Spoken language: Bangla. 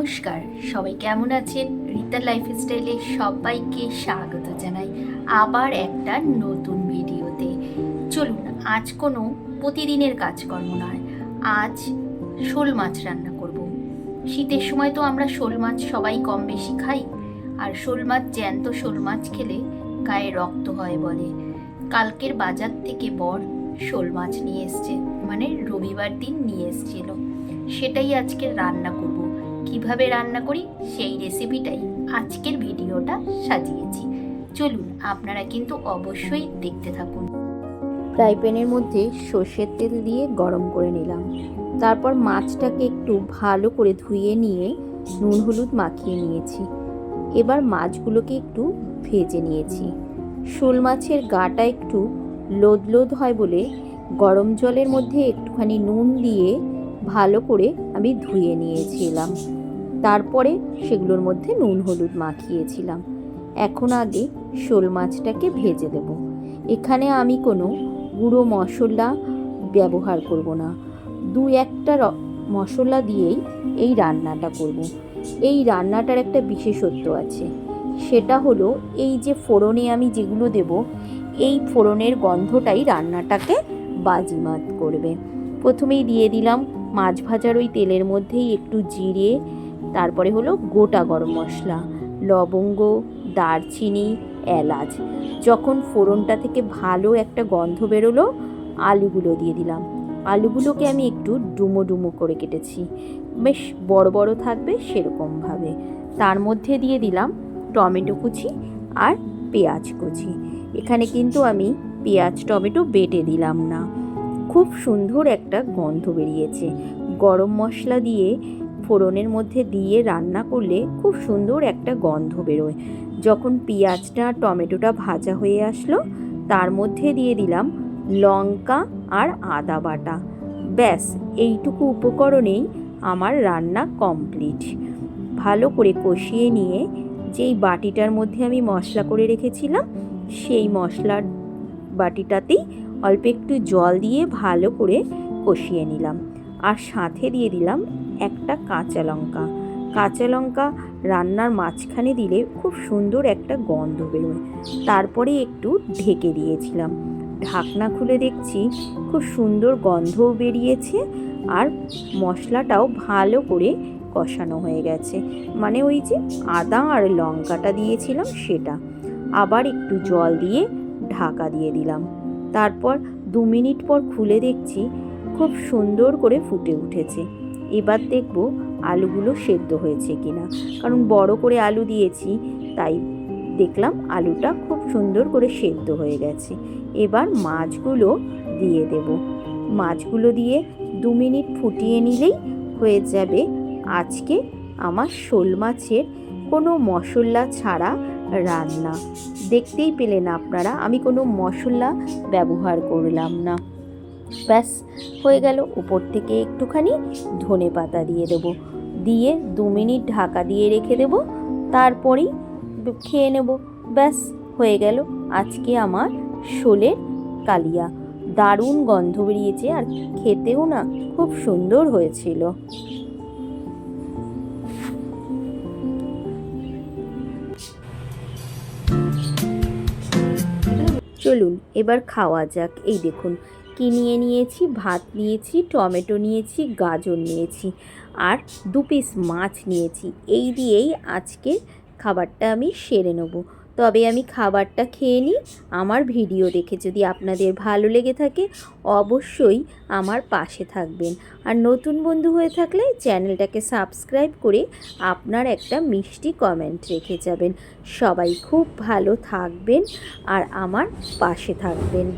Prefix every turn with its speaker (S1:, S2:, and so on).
S1: নমস্কার, সবাই কেমন আছেন? রীতা লাইফস্টাইলে সবাইকে স্বাগত জানাই আবার একটা নতুন ভিডিওতে। চলুন, আজ কোনো প্রতিদিনের কাজকর্ম নয়, আজ শোল মাছ রান্না করব। শীতের সময় তো আমরা শোল মাছ সবাই কম বেশি খাই, আর শোল মাছ, জ্যান্ত শোল মাছ খেলে গায়ে রক্ত হয় বলে। কালকের বাজার থেকে বর শোল মাছ নিয়ে এসছে, মানে রবিবার দিন নিয়ে এসছিল। সেটাই আজকে রান্না করব। কিভাবে রান্না করি সেই রেসিপিটাই আজকের ভিডিওটা সাজিয়েছি। চলুন, আপনারা কিন্তু অবশ্যই দেখতে থাকুন। ফ্রাই প্যানের মধ্যে সর্ষের তেল দিয়ে গরম করে নিলাম। তারপর মাছটাকে একটু ভালো করে ধুয়ে নিয়ে নুন হলুদ মাখিয়ে নিয়েছি। এবার মাছগুলোকে একটু ভেজে নিয়েছি। শোল মাছের গাটা একটু লোদ লোদ হয় বলে গরম জলের মধ্যে একটুখানি নুন দিয়ে ভালো করে আমি ধুয়ে নিয়েছিলাম। তারপরে সেগুলোর মধ্যে নুন হলুদ মাখিয়েছিলাম। এখন আগে শোল মাছটাকে ভেজে দেব। এখানে আমি কোনো গুঁড়ো মশলা ব্যবহার করব না, দু একটা মশলা দিয়েই এই রান্নাটা করব। এই রান্নাটার একটা বিশেষত্ব আছে, সেটা হলো এই যে ফোড়নে আমি যেগুলো দেব, এই ফোড়নের গন্ধটাই রান্নাটাকে বাজিমাত করবে। প্রথমেই দিয়ে দিলাম মাছ ভাজার ওই তেলের মধ্যেই একটু জিরে, তারপরে হলো গোটা গরম মশলা, লবঙ্গ, দারচিনি, এলাচ। যখন ফোড়নটা থেকে ভালো একটা গন্ধ বেরোলো, আলুগুলো দিয়ে দিলাম। আলুগুলোকে আমি একটু ডুমো ডুমো করে কেটেছি, বেশ বড় বড় থাকবে সেরকমভাবে। তার মধ্যে দিয়ে দিলাম টমেটো কুচি আর পেঁয়াজ কুচি। এখানে কিন্তু আমি পেঁয়াজ টমেটো বেটে দিলাম না। খুব সুন্দর একটা গন্ধ বেরিয়েছে। গরম মশলা দিয়ে ফোড়নের মধ্যে দিয়ে রান্না করলে খুব সুন্দর একটা গন্ধ বেরোয়। যখন পেঁয়াজটা টমেটোটা ভাজা হয়ে আসলো, তার মধ্যে দিয়ে দিলাম লঙ্কা আর আদা বাটা। ব্যাস, এইটুকু উপকরণেই আমার রান্না কমপ্লিট। ভালো করে কষিয়ে নিয়ে যেই বাটিটার মধ্যে আমি মশলা করে রেখেছিলাম, সেই মশলার বাটিটাতেই অল্প একটু জল দিয়ে ভালো করে কষিয়ে নিলাম। আর সাথে দিয়ে দিলাম একটা কাঁচা লঙ্কা। কাঁচা লঙ্কা রান্নার মাঝখানে দিলে খুব সুন্দর একটা গন্ধ বেরোয়। তারপরে একটু ঢেকে দিয়েছিলাম। ঢাকনা খুলে দেখছি খুব সুন্দর গন্ধও বেরিয়েছে, আর মশলাটাও ভালো করে কষানো হয়ে গেছে। মানে ওই যে আদা আর লঙ্কাটা দিয়েছিলাম সেটা। আবার একটু জল দিয়ে ঢাকা দিয়ে দিলাম। তারপর 2 মিনিট পর খুলে দেখছি খুব সুন্দর করে ফুটে উঠেছে। এবার দেখব আলুগুলো সেদ্ধ হয়েছে কিনা, কারণ বড় করে আলু দিয়েছি, তাই দেখলাম আলুটা খুব সুন্দর করে সেদ্ধ হয়ে গেছে। এবার মাছগুলো দিয়ে দেব। মাছগুলো দিয়ে 2 মিনিট ফুটিয়ে নিলেই হয়ে যাবে আজকে আমার শোল মাছের কোনো মশলা ছাড়া রান্না। দেখতেই পেলেন আপনারা, আমি কোনো মশলা ব্যবহার করলাম না। ব্যাস হয়ে গেল। উপর থেকে একটুখানি ধনে পাতা দিয়ে দেব, দিয়ে 2 মিনিট ঢাকা দিয়ে রেখে দেব। তারপরেই খেয়ে নেব। ব্যাস হয়ে গেল আজকে আমার শোলের কালিয়া। দারুণ গন্ধ বেরিয়েছে, আর খেতেও না খুব সুন্দর হয়েছিল। চলুন এবার খাওয়া যাক। এই দেখুন কি নিয়ে নিয়েছি, ভাত নিয়েছি, টমেটো নিয়েছি, গাজর নিয়েছি, আর 2 পিস মাছ নিয়েছি। এই দিয়েই আজকে খাবারটা আমি সেরে নেব। তবে আমি খাবারটা খেয়ে নিই। আমার ভিডিও দেখে যদি আপনাদের ভালো লেগে থাকে, অবশ্যই আমার পাশে থাকবেন। আর নতুন বন্ধু হয়ে থাকলে চ্যানেলটাকে সাবস্ক্রাইব করে আপনার একটা মিষ্টি কমেন্ট রেখে যাবেন। সবাই খুব ভালো থাকবেন আর আমার পাশে থাকবেন।